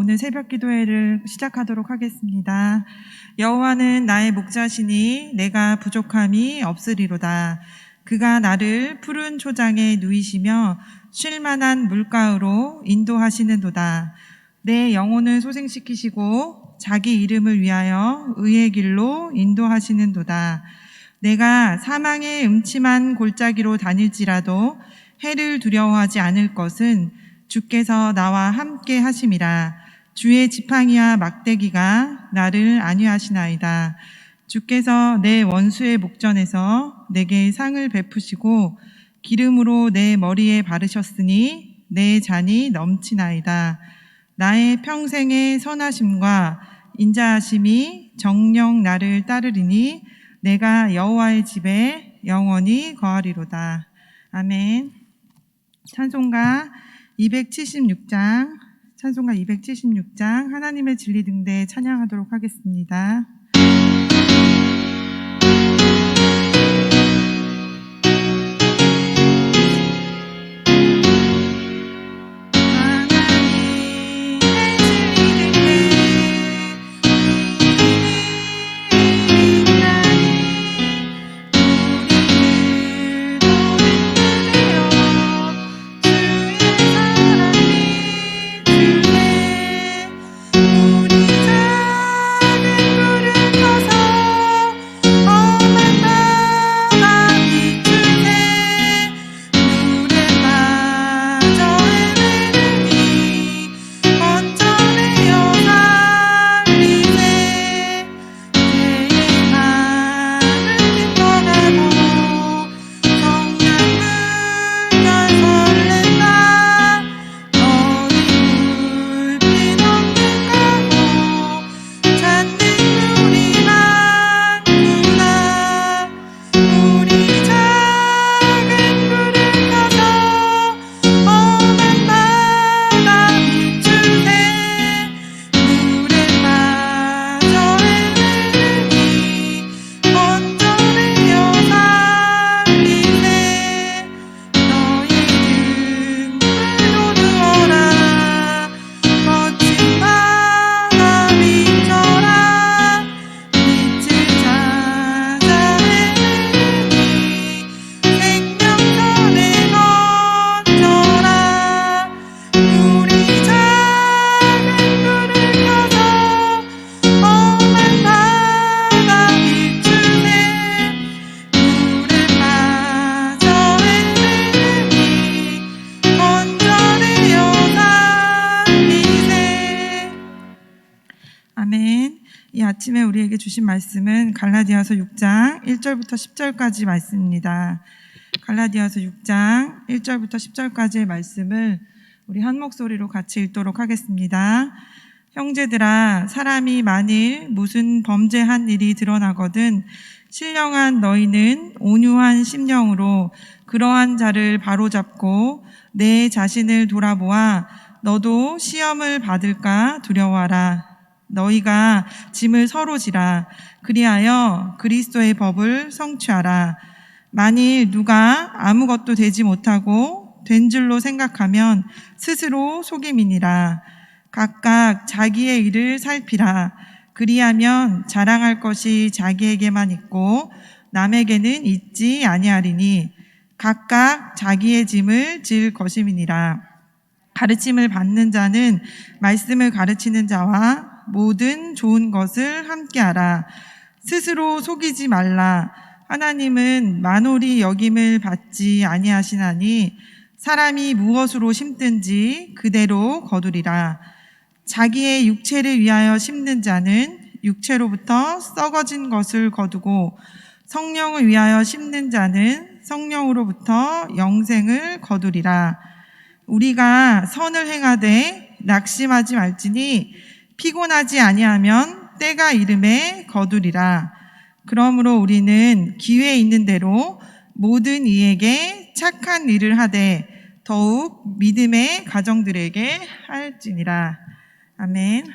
오늘 새벽 기도회를 시작하도록 하겠습니다. 여호와는 나의 목자시니 내가 부족함이 없으리로다. 그가 나를 푸른 초장에 누이시며 쉴 만한 물가으로 인도하시는도다. 내 영혼을 소생시키시고 자기 이름을 위하여 의의 길로 인도하시는도다. 내가 사망의 음침한 골짜기로 다닐지라도 해를 두려워하지 않을 것은 주께서 나와 함께 하심이라. 주의 지팡이와 막대기가 나를 안위하시나이다. 주께서 내 원수의 목전에서 내게 상을 베푸시고 기름으로 내 머리에 바르셨으니 내 잔이 넘치나이다. 나의 평생의 선하심과 인자하심이 정녕 나를 따르리니 내가 여호와의 집에 영원히 거하리로다. 아멘. 찬송가 276장 하나님의 진리 등대 찬양하도록 하겠습니다. 아멘. 이 아침에 우리에게 주신 말씀은 갈라디아서 6장 1절부터 10절까지 말씀입니다. 갈라디아서 6장 1절부터 10절까지의 말씀을 우리 한 목소리로 같이 읽도록 하겠습니다. 형제들아, 사람이 만일 무슨 범죄한 일이 드러나거든 신령한 너희는 온유한 심령으로 그러한 자를 바로잡고 내 자신을 돌아보아 너도 시험을 받을까 두려워하라. 너희가 짐을 서로 지라. 그리하여 그리스도의 법을 성취하라. 만일 누가 아무것도 되지 못하고 된 줄로 생각하면 스스로 속임이니라. 각각 자기의 일을 살피라. 그리하면 자랑할 것이 자기에게만 있고 남에게는 있지 아니하리니 각각 자기의 짐을 질 것임이니라. 가르침을 받는 자는 말씀을 가르치는 자와 모든 좋은 것을 함께하라. 스스로 속이지 말라. 하나님은 만홀히 여김을 받지 아니하시나니 사람이 무엇으로 심든지 그대로 거두리라. 자기의 육체를 위하여 심는 자는 육체로부터 썩어진 것을 거두고 성령을 위하여 심는 자는 성령으로부터 영생을 거두리라. 우리가 선을 행하되 낙심하지 말지니 피곤하지 아니하면 때가 이름에 거두리라. 그러므로 우리는 기회 있는 대로 모든 이에게 착한 일을 하되 더욱 믿음의 가정들에게 할지니라. 아멘.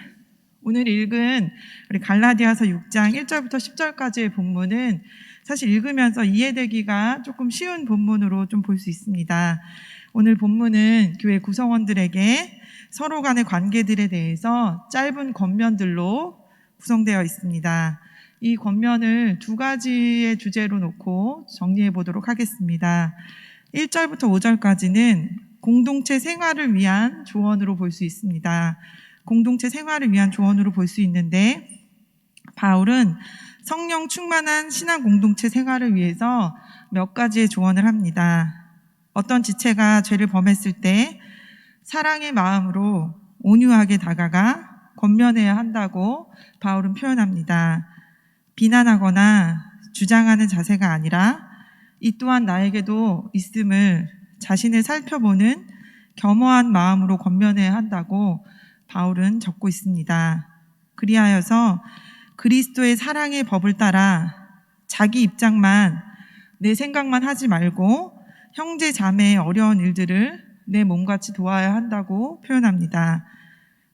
오늘 읽은 우리 갈라디아서 6장 1절부터 10절까지의 본문은 사실 읽으면서 이해되기가 조금 쉬운 본문으로 좀 볼 수 있습니다. 오늘 본문은 교회 구성원들에게 서로 간의 관계들에 대해서 짧은 권면들로 구성되어 있습니다. 이 권면을 두 가지의 주제로 놓고 정리해 보도록 하겠습니다. 1절부터 5절까지는 공동체 생활을 위한 조언으로 볼 수 있습니다. 공동체 생활을 위한 조언으로 볼 수 있는데, 바울은 성령 충만한 신앙 공동체 생활을 위해서 몇 가지의 조언을 합니다. 어떤 지체가 죄를 범했을 때 사랑의 마음으로 온유하게 다가가 권면해야 한다고 바울은 표현합니다. 비난하거나 주장하는 자세가 아니라 이 또한 나에게도 있음을 자신을 살펴보는 겸허한 마음으로 권면해야 한다고 바울은 적고 있습니다. 그리하여서 그리스도의 사랑의 법을 따라 자기 입장만, 내 생각만 하지 말고 형제 자매의 어려운 일들을 내 몸같이 도와야 한다고 표현합니다.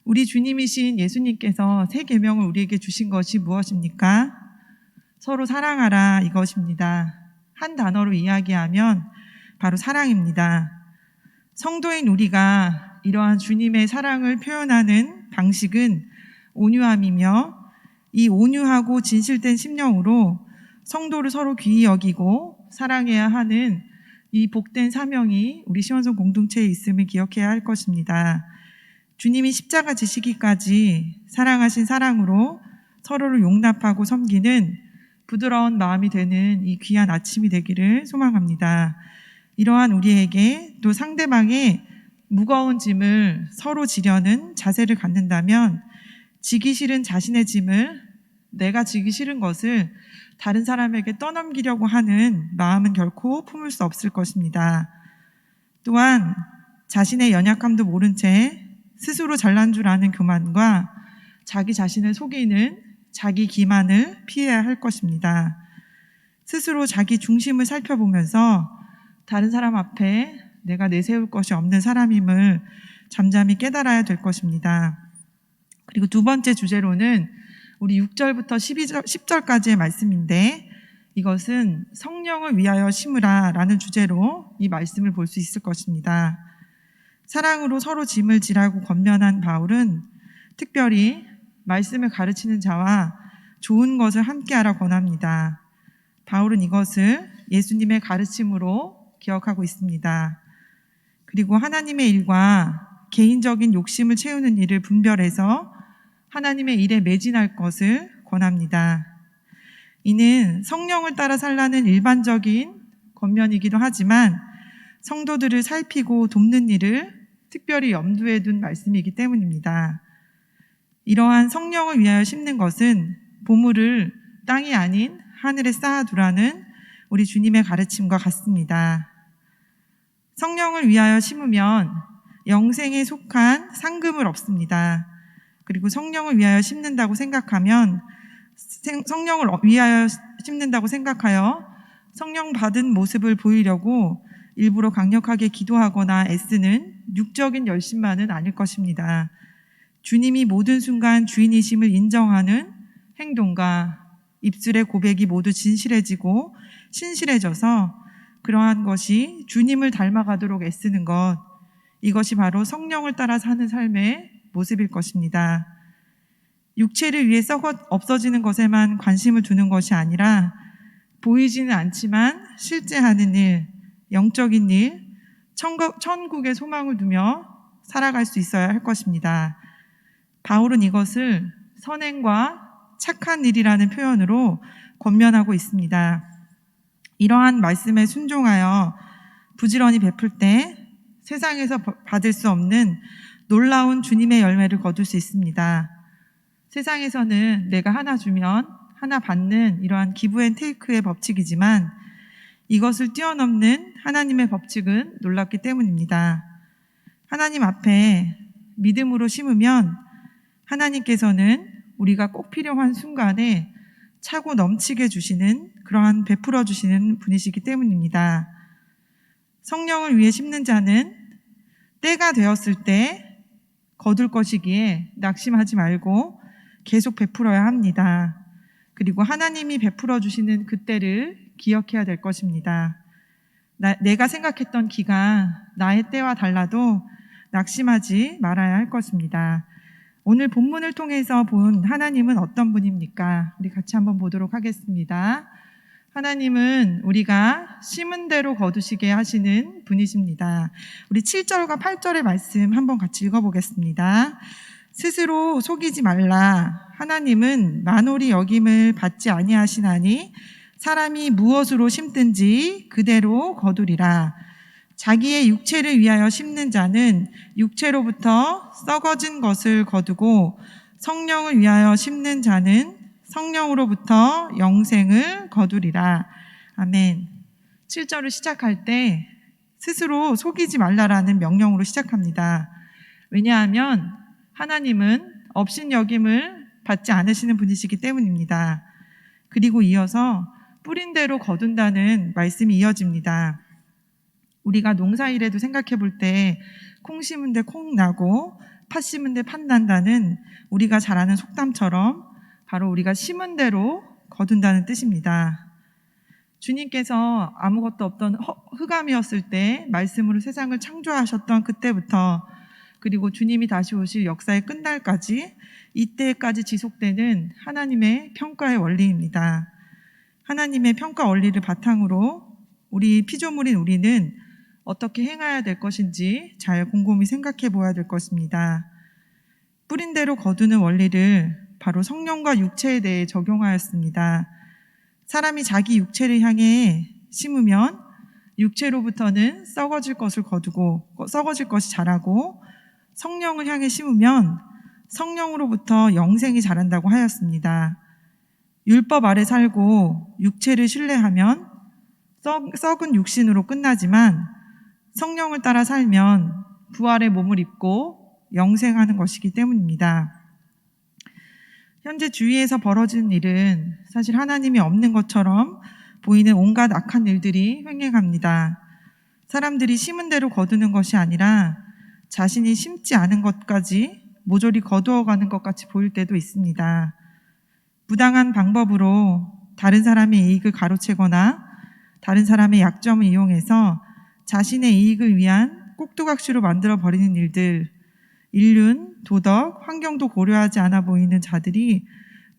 우리 주님이신 예수님께서 새 계명을 우리에게 주신 것이 무엇입니까? 서로 사랑하라, 이것입니다. 한 단어로 이야기하면 바로 사랑입니다. 성도인 우리가 이러한 주님의 사랑을 표현하는 방식은 온유함이며, 이 온유하고 진실된 심령으로 성도를 서로 귀히 여기고 사랑해야 하는 이 복된 사명이 우리 시원성 공동체에 있음을 기억해야 할 것입니다. 주님이 십자가 지시기까지 사랑하신 사랑으로 서로를 용납하고 섬기는 부드러운 마음이 되는 이 귀한 아침이 되기를 소망합니다. 이러한 우리에게 또 상대방의 무거운 짐을 서로 지려는 자세를 갖는다면, 지기 싫은 자신의 짐을, 내가 지기 싫은 것을 다른 사람에게 떠넘기려고 하는 마음은 결코 품을 수 없을 것입니다. 또한 자신의 연약함도 모른 채 스스로 잘난 줄 아는 교만과 자기 자신을 속이는 자기 기만을 피해야 할 것입니다. 스스로 자기 중심을 살펴보면서 다른 사람 앞에 내가 내세울 것이 없는 사람임을 잠잠히 깨달아야 될 것입니다. 그리고 두 번째 주제로는 우리 6절부터 10절까지의 말씀인데, 이것은 성령을 위하여 심으라 라는 주제로 이 말씀을 볼 수 있을 것입니다. 사랑으로 서로 짐을 지라고 권면한 바울은 특별히 말씀을 가르치는 자와 좋은 것을 함께하라 권합니다. 바울은 이것을 예수님의 가르침으로 기억하고 있습니다. 그리고 하나님의 일과 개인적인 욕심을 채우는 일을 분별해서 하나님의 일에 매진할 것을 권합니다. 이는 성령을 따라 살라는 일반적인 권면이기도 하지만 성도들을 살피고 돕는 일을 특별히 염두에 둔 말씀이기 때문입니다. 이러한 성령을 위하여 심는 것은 보물을 땅이 아닌 하늘에 쌓아두라는 우리 주님의 가르침과 같습니다. 성령을 위하여 심으면 영생에 속한 상금을 얻습니다. 그리고 성령을 위하여 심는다고 생각하면, 성령을 위하여 심는다고 생각하여 성령 받은 모습을 보이려고 일부러 강력하게 기도하거나 애쓰는 육적인 열심만은 아닐 것입니다. 주님이 모든 순간 주인이심을 인정하는 행동과 입술의 고백이 모두 진실해지고 신실해져서 그러한 것이 주님을 닮아가도록 애쓰는 것, 이것이 바로 성령을 따라 사는 삶의 모습일 것입니다. 육체를 위해 썩어 없어지는 것에만 관심을 두는 것이 아니라 보이지는 않지만 실제 하는 일, 영적인 일, 천국의 소망을 두며 살아갈 수 있어야 할 것입니다. 바울은 이것을 선행과 착한 일이라는 표현으로 권면하고 있습니다. 이러한 말씀에 순종하여 부지런히 베풀 때 세상에서 받을 수 없는 놀라운 주님의 열매를 거둘 수 있습니다. 세상에서는 내가 하나 주면 하나 받는 이러한 기브 앤 테이크의 법칙이지만, 이것을 뛰어넘는 하나님의 법칙은 놀랍기 때문입니다. 하나님 앞에 믿음으로 심으면 하나님께서는 우리가 꼭 필요한 순간에 차고 넘치게 주시는, 그러한 베풀어 주시는 분이시기 때문입니다. 성령을 위해 심는 자는 때가 되었을 때 거둘 것이기에 낙심하지 말고 계속 베풀어야 합니다. 그리고 하나님이 베풀어 주시는 그때를 기억해야 될 것입니다. 내가 생각했던 기간, 나의 때와 달라도 낙심하지 말아야 할 것입니다. 오늘 본문을 통해서 본 하나님은 어떤 분입니까? 우리 같이 한번 보도록 하겠습니다. 하나님은 우리가 심은 대로 거두시게 하시는 분이십니다. 우리 7절과 8절의 말씀 한번 같이 읽어보겠습니다. 스스로 속이지 말라. 하나님은 만홀히 여김을 받지 아니하시나니 사람이 무엇으로 심든지 그대로 거두리라. 자기의 육체를 위하여 심는 자는 육체로부터 썩어진 것을 거두고 성령을 위하여 심는 자는 성령으로부터 영생을 거두리라. 아멘. 7절을 시작할 때 스스로 속이지 말라라는 명령으로 시작합니다. 왜냐하면 하나님은 업신여김을 받지 않으시는 분이시기 때문입니다. 그리고 이어서 뿌린 대로 거둔다는 말씀이 이어집니다. 우리가 농사일에도 생각해 볼 때 콩 심은 데 콩 나고 팥 심은 데 팥 난다는 우리가 잘 아는 속담처럼 바로 우리가 심은 대로 거둔다는 뜻입니다. 주님께서 아무것도 없던 흑암이었을 때 말씀으로 세상을 창조하셨던 그때부터 그리고 주님이 다시 오실 역사의 끝날까지 이때까지 지속되는 하나님의 평가의 원리입니다. 하나님의 평가 원리를 바탕으로 우리 피조물인 우리는 어떻게 행해야 될 것인지 잘 곰곰이 생각해 보아야 될 것입니다. 뿌린 대로 거두는 원리를 바로 성령과 육체에 대해 적용하였습니다. 사람이 자기 육체를 향해 심으면 육체로부터는 썩어질 것을 거두고 썩어질 것이 자라고 성령을 향해 심으면 성령으로부터 영생이 자란다고 하였습니다. 율법 아래 살고 육체를 신뢰하면 썩은 육신으로 끝나지만 성령을 따라 살면 부활의 몸을 입고 영생하는 것이기 때문입니다. 현재 주위에서 벌어지는 일은 사실 하나님이 없는 것처럼 보이는 온갖 악한 일들이 횡행합니다. 사람들이 심은 대로 거두는 것이 아니라 자신이 심지 않은 것까지 모조리 거두어가는 것 같이 보일 때도 있습니다. 부당한 방법으로 다른 사람의 이익을 가로채거나 다른 사람의 약점을 이용해서 자신의 이익을 위한 꼭두각시로 만들어버리는 일들, 인륜, 도덕, 환경도 고려하지 않아 보이는 자들이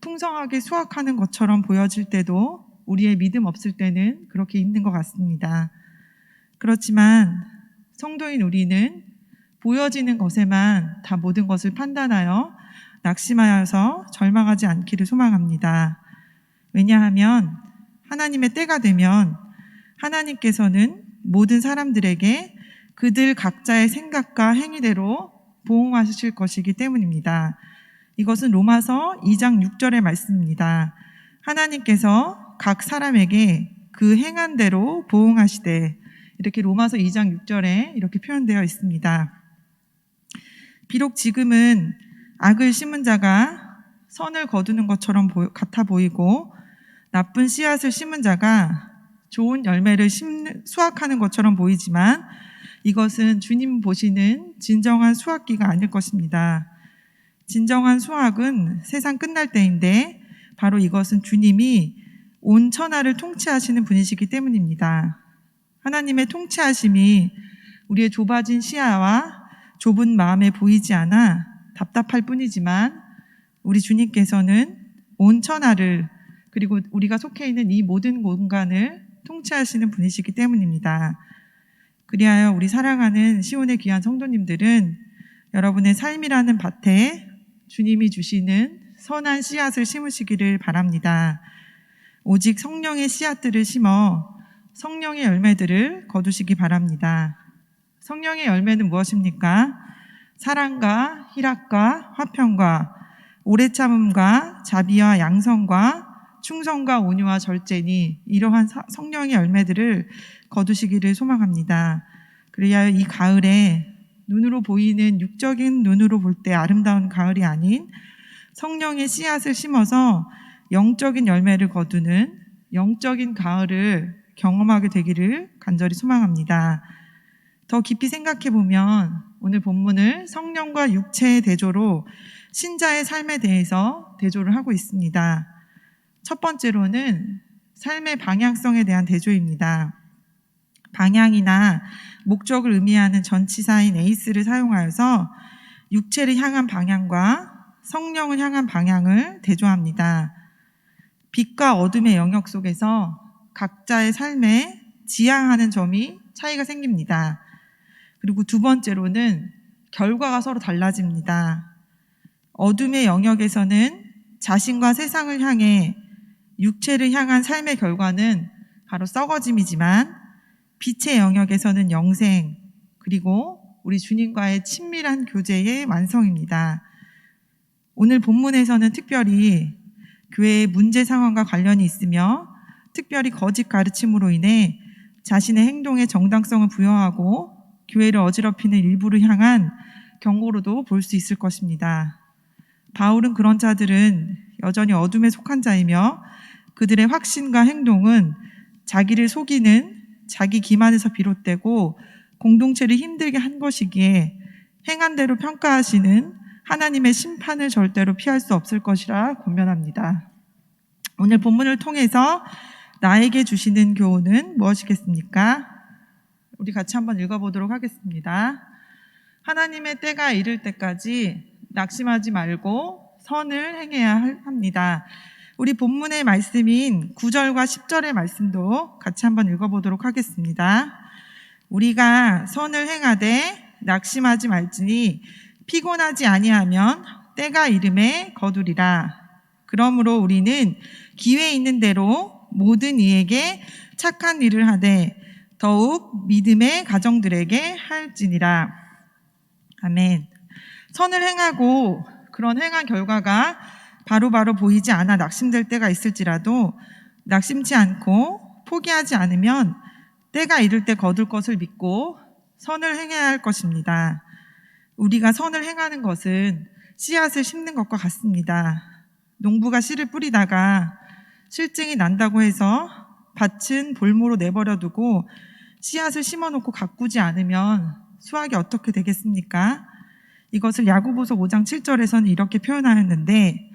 풍성하게 수확하는 것처럼 보여질 때도 우리의 믿음 없을 때는 그렇게 있는 것 같습니다. 그렇지만 성도인 우리는 보여지는 것에만 다 모든 것을 판단하여 낙심하여서 절망하지 않기를 소망합니다. 왜냐하면 하나님의 때가 되면 하나님께서는 모든 사람들에게 그들 각자의 생각과 행위대로 보응하실 것이기 때문입니다. 이것은 로마서 2장 6절의 말씀입니다. 하나님께서 각 사람에게 그 행한 대로 보응하시되, 이렇게 로마서 2장 6절에 이렇게 표현되어 있습니다. 비록 지금은 악을 심은 자가 선을 거두는 것처럼 같아 보이고 나쁜 씨앗을 심은 자가 좋은 열매를 수확하는 것처럼 보이지만 이것은 주님 보시는 진정한 수확기가 아닐 것입니다. 진정한 수확은 세상 끝날 때인데 바로 이것은 주님이 온 천하를 통치하시는 분이시기 때문입니다. 하나님의 통치하심이 우리의 좁아진 시야와 좁은 마음에 보이지 않아 답답할 뿐이지만 우리 주님께서는 온 천하를 그리고 우리가 속해 있는 이 모든 공간을 통치하시는 분이시기 때문입니다. 그리하여 우리 사랑하는 시온의 귀한 성도님들은 여러분의 삶이라는 밭에 주님이 주시는 선한 씨앗을 심으시기를 바랍니다. 오직 성령의 씨앗들을 심어 성령의 열매들을 거두시기 바랍니다. 성령의 열매는 무엇입니까? 사랑과 희락과 화평과 오래 참음과 자비와 양성과 충성과 온유와 절제니 이러한 성령의 열매들을 거두시기를 소망합니다. 그리하여 이 가을에 눈으로 보이는 육적인 눈으로 볼 때 아름다운 가을이 아닌 성령의 씨앗을 심어서 영적인 열매를 거두는 영적인 가을을 경험하게 되기를 간절히 소망합니다. 더 깊이 생각해 보면 오늘 본문을 성령과 육체의 대조로 신자의 삶에 대해서 대조를 하고 있습니다. 첫 번째로는 삶의 방향성에 대한 대조입니다. 방향이나 목적을 의미하는 전치사인 에이스를 사용하여서 육체를 향한 방향과 성령을 향한 방향을 대조합니다. 빛과 어둠의 영역 속에서 각자의 삶에 지향하는 점이 차이가 생깁니다. 그리고 두 번째로는 결과가 서로 달라집니다. 어둠의 영역에서는 자신과 세상을 향해 육체를 향한 삶의 결과는 바로 썩어짐이지만 빛의 영역에서는 영생, 그리고 우리 주님과의 친밀한 교제의 완성입니다. 오늘 본문에서는 특별히 교회의 문제 상황과 관련이 있으며 특별히 거짓 가르침으로 인해 자신의 행동에 정당성을 부여하고 교회를 어지럽히는 일부를 향한 경고로도 볼 수 있을 것입니다. 바울은 그런 자들은 여전히 어둠에 속한 자이며 그들의 확신과 행동은 자기를 속이는 자기 기만에서 비롯되고 공동체를 힘들게 한 것이기에 행한 대로 평가하시는 하나님의 심판을 절대로 피할 수 없을 것이라 권면합니다. 오늘 본문을 통해서 나에게 주시는 교훈은 무엇이겠습니까? 우리 같이 한번 읽어보도록 하겠습니다. 하나님의 때가 이를 때까지 낙심하지 말고 선을 행해야 합니다. 우리 본문의 말씀인 9절과 10절의 말씀도 같이 한번 읽어보도록 하겠습니다. 우리가 선을 행하되 낙심하지 말지니 피곤하지 아니하면 때가 이름에 거두리라. 그러므로 우리는 기회 있는 대로 모든 이에게 착한 일을 하되 더욱 믿음의 가정들에게 할지니라. 아멘. 선을 행하고 그런 행한 결과가 바로바로 보이지 않아 낙심될 때가 있을지라도 낙심치 않고 포기하지 않으면 때가 이를 때 거둘 것을 믿고 선을 행해야 할 것입니다. 우리가 선을 행하는 것은 씨앗을 심는 것과 같습니다. 농부가 씨를 뿌리다가 실증이 난다고 해서 밭은 볼모로 내버려 두고 씨앗을 심어놓고 가꾸지 않으면 수확이 어떻게 되겠습니까? 이것을 야고보서 5장 7절에서는 이렇게 표현하였는데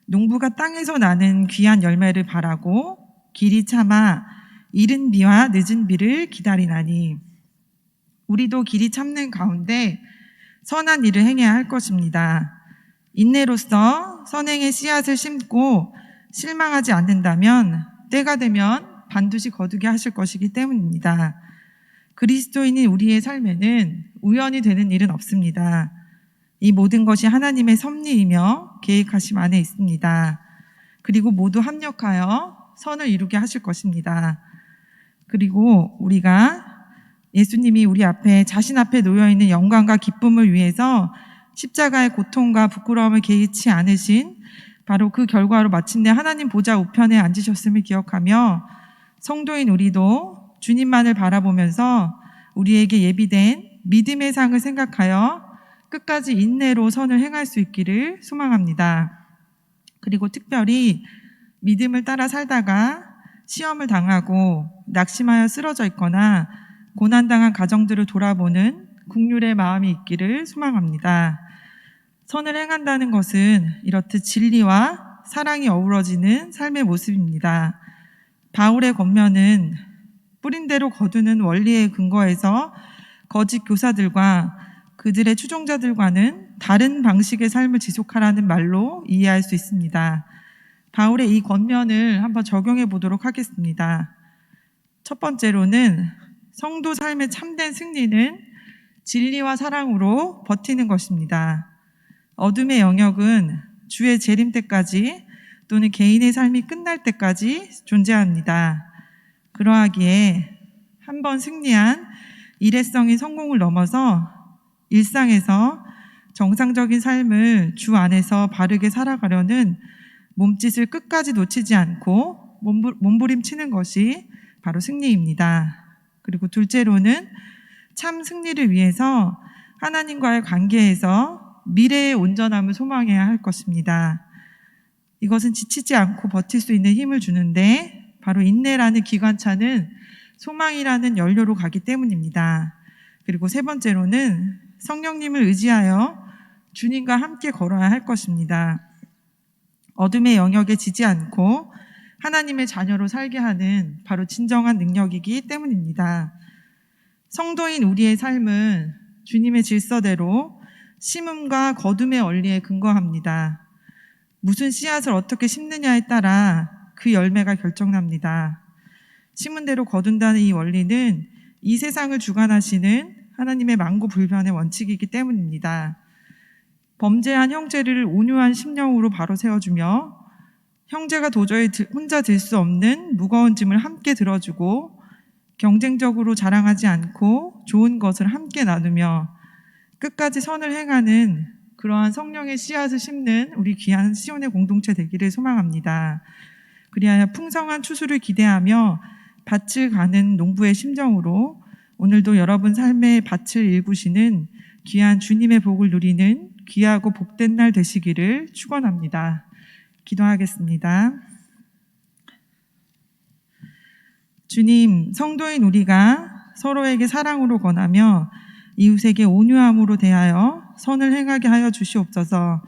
농부가 땅에서 나는 귀한 열매를 바라고 길이 참아 이른 비와 늦은 비를 기다리나니 우리도 길이 참는 가운데 선한 일을 행해야 할 것입니다. 인내로서 선행의 씨앗을 심고 실망하지 않는다면 때가 되면 반드시 거두게 하실 것이기 때문입니다. 그리스도인인 우리의 삶에는 우연히 되는 일은 없습니다. 이 모든 것이 하나님의 섭리이며 계획하심 안에 있습니다. 그리고 모두 합력하여 선을 이루게 하실 것입니다. 그리고 우리가 예수님이 우리 앞에 자신 앞에 놓여있는 영광과 기쁨을 위해서 십자가의 고통과 부끄러움을 개의치 않으신 바로 그 결과로 마침내 하나님 보좌 우편에 앉으셨음을 기억하며 성도인 우리도 주님만을 바라보면서 우리에게 예비된 믿음의 상을 생각하여 끝까지 인내로 선을 행할 수 있기를 소망합니다. 그리고 특별히 믿음을 따라 살다가 시험을 당하고 낙심하여 쓰러져 있거나 고난당한 가정들을 돌아보는 국률의 마음이 있기를 소망합니다. 선을 행한다는 것은 이렇듯 진리와 사랑이 어우러지는 삶의 모습입니다. 바울의 권면은 뿌린 대로 거두는 원리에 근거해서 거짓 교사들과 그들의 추종자들과는 다른 방식의 삶을 지속하라는 말로 이해할 수 있습니다. 바울의 이 권면을 한번 적용해 보도록 하겠습니다. 첫 번째로는 성도 삶의 참된 승리는 진리와 사랑으로 버티는 것입니다. 어둠의 영역은 주의 재림 때까지 또는 개인의 삶이 끝날 때까지 존재합니다. 그러하기에 한번 승리한 일회성인 성공을 넘어서 일상에서 정상적인 삶을 주 안에서 바르게 살아가려는 몸짓을 끝까지 놓치지 않고 몸부림치는 것이 바로 승리입니다. 그리고 둘째로는 참 승리를 위해서 하나님과의 관계에서 미래의 온전함을 소망해야 할 것입니다. 이것은 지치지 않고 버틸 수 있는 힘을 주는데 바로 인내라는 기관차는 소망이라는 연료로 가기 때문입니다. 그리고 세 번째로는 성령님을 의지하여 주님과 함께 걸어야 할 것입니다. 어둠의 영역에 지지 않고 하나님의 자녀로 살게 하는 바로 진정한 능력이기 때문입니다. 성도인 우리의 삶은 주님의 질서대로 심음과 거둠의 원리에 근거합니다. 무슨 씨앗을 어떻게 심느냐에 따라 그 열매가 결정납니다. 심은 대로 거둔다는 이 원리는 이 세상을 주관하시는 하나님의 만고불변의 원칙이기 때문입니다. 범죄한 형제를 온유한 심령으로 바로 세워주며 형제가 도저히 혼자 들 수 없는 무거운 짐을 함께 들어주고 경쟁적으로 자랑하지 않고 좋은 것을 함께 나누며 끝까지 선을 행하는 그러한 성령의 씨앗을 심는 우리 귀한 시온의 공동체 되기를 소망합니다. 그리하여 풍성한 추수를 기대하며 밭을 가는 농부의 심정으로 오늘도 여러분 삶의 밭을 일구시는 귀한 주님의 복을 누리는 귀하고 복된 날 되시기를 축원합니다. 기도하겠습니다. 주님, 성도인 우리가 서로에게 사랑으로 권하며 이웃에게 온유함으로 대하여 선을 행하게 하여 주시옵소서.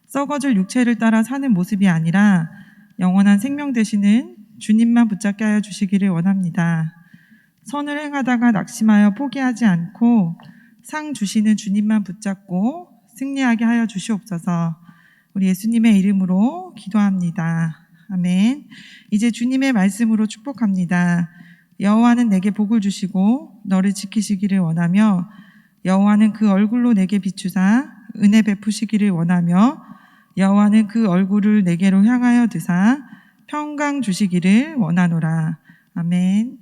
썩어질 육체를 따라 사는 모습이 아니라 영원한 생명 되시는 주님만 붙잡게 하여 주시기를 원합니다. 선을 행하다가 낙심하여 포기하지 않고 상 주시는 주님만 붙잡고 승리하게 하여 주시옵소서. 우리 예수님의 이름으로 기도합니다. 아멘. 이제 주님의 말씀으로 축복합니다. 여호와는 내게 복을 주시고 너를 지키시기를 원하며 여호와는 그 얼굴로 내게 비추사 은혜 베푸시기를 원하며 여호와는 그 얼굴을 내게로 향하여 드사 평강 주시기를 원하노라. 아멘.